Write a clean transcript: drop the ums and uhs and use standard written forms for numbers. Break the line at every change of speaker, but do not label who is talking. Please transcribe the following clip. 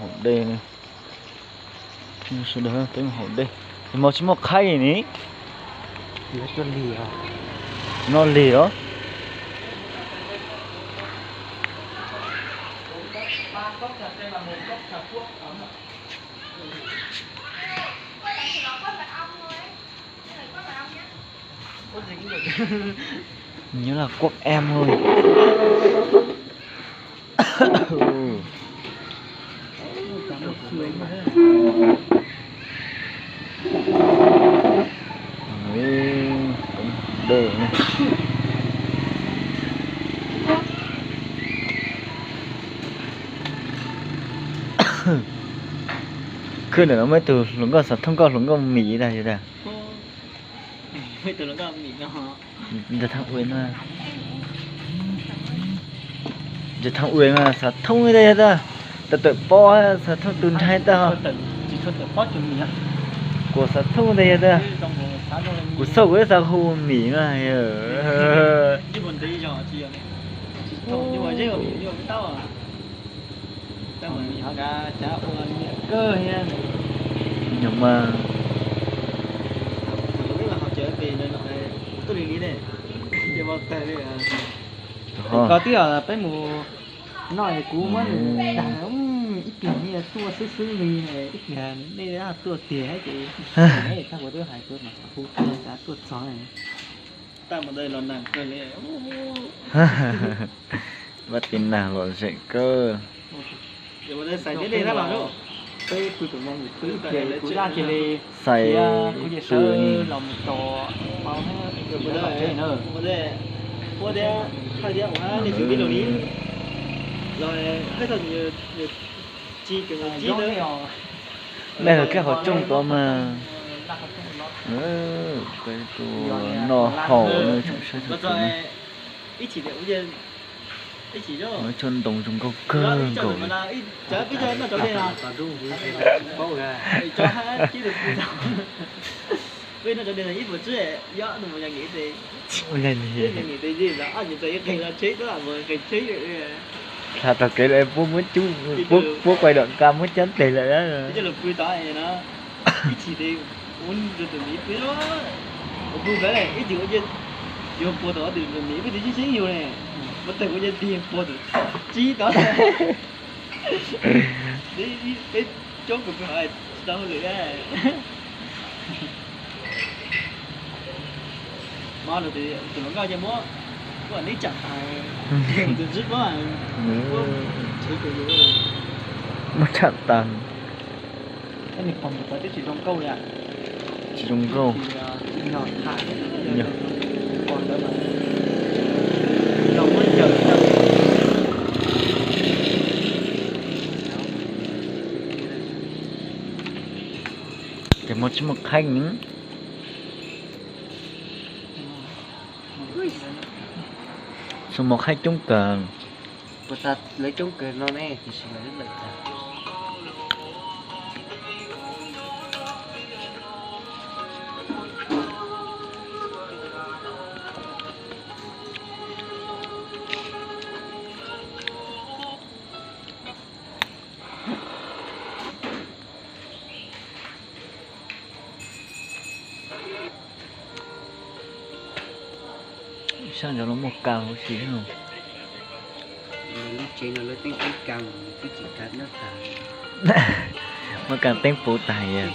hổ đê này. Nhưng số đó tới hổ đê. Thì một chỉ một khay này.
Nó cho lì à.
Nó lì đó. Nhớ là quốc em thôi. Đỡ này. Cứ nữa mới từ lúng có thông qua lúng có mì đây chứ đây.
Mới từ lúng có mì nó.
Giờ thằng Uyên mà. Giờ thằng Uyên mà sao thông ở đây ta. Ta tự po sao thông tuần hai ta.
Chỉ thôi tự po cho mì á.
Của sao thông ở đây ta. Của sâu ấy sao không mì mà.
Chứ buồn đi rồi chị ạ. Nhưng mà chứ không biết tao à. Tao mà họ ra chả uống cơ nha.
Nhưng mà
không biết là họ trở về nơi nào đây. Tôi đi này. Giờ vào tè đây à. Có tí ở cái mùa nói thì cú quá này đàn ông ít tiền như là xua xứ mì này ít ngàn đây là tua tiền hết chị. Đấy sao có đứa hai tôi mà phú tua giá tuột xóa này. Ta mà đây là nàng cơ lệ.
bắt tin nào rồi sẽ cơ.
Giờ mà đây xài đến đây ra bảo đâu. Tôi tụi mong tôi tiền tôi ra chỉ đi
xài
từ lòng to bao hết rồi bữa đây nữa. Bữa đây hai đứa của đi phía bên đi. Rồi hết rồi nhiều chi cái chi nữa.
Đây là cái họ trông to mà. Cái tù nó hổ nơi trong xe thực sự này.
Ít chỉ để uống ít chỉ đó.
Nói chân đồng trong câu cơ cầu.
Chả biết chơi nó chỗ đây nào. Cho hết chứ được gì đâu. Bây giờ chỗ đây là ít một chút ấy, gió đừng mà nghĩ gì.
Lần gì?
Nghĩ gì gì là anh thấy cái là chết đó là một cái chết rồi.
Thật thật cái em bố muốn chú bố quay đoạn cam muốn chấn tiền lại đó rồi.
Chứ là vui tỏi này nó. Ít chỉ để uống được từ Mỹ phía đó. Vui vẻ này ít chỉ có dân. Vô bộ đó từ Mỹ với từ chí nhiều này. Bắt đầu có dân tiền bộ từ chí đó. Đi chốt được rồi sao lựa á. Mà được thì tụi nó coi cho mua. Có ní chặt từ trước quá.
Mất chặt tàn.
Cái này phòng phải chỉ trong câu nè.
Chỉ trong câu.
Nhỏ thả.
Nhỏ.
Còn đó mà. Đâu mới chờ đâu.
Cái một chút một khanh nữa. Số một khách trúng cờ.
Bữa ta lấy trúng cờ nó nè thì sẽ lấy lực.
Sao cho nó một cao một xíu không?
Lúc trên nó lấy tiếng càng cứ chỉ cắt nó thả.
Mà càng tên phụ tài à.